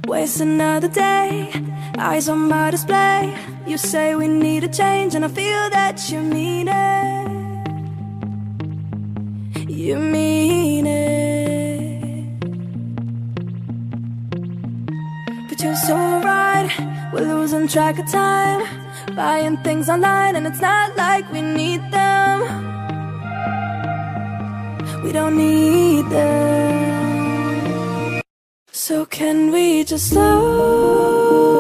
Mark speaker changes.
Speaker 1: Waste another day, eyes on my display. You say we need a change and I feel that you mean it. You mean it. But you're so right, we're losing track of time, buying things online and it's not like we need them. We don't need them. So can we just slow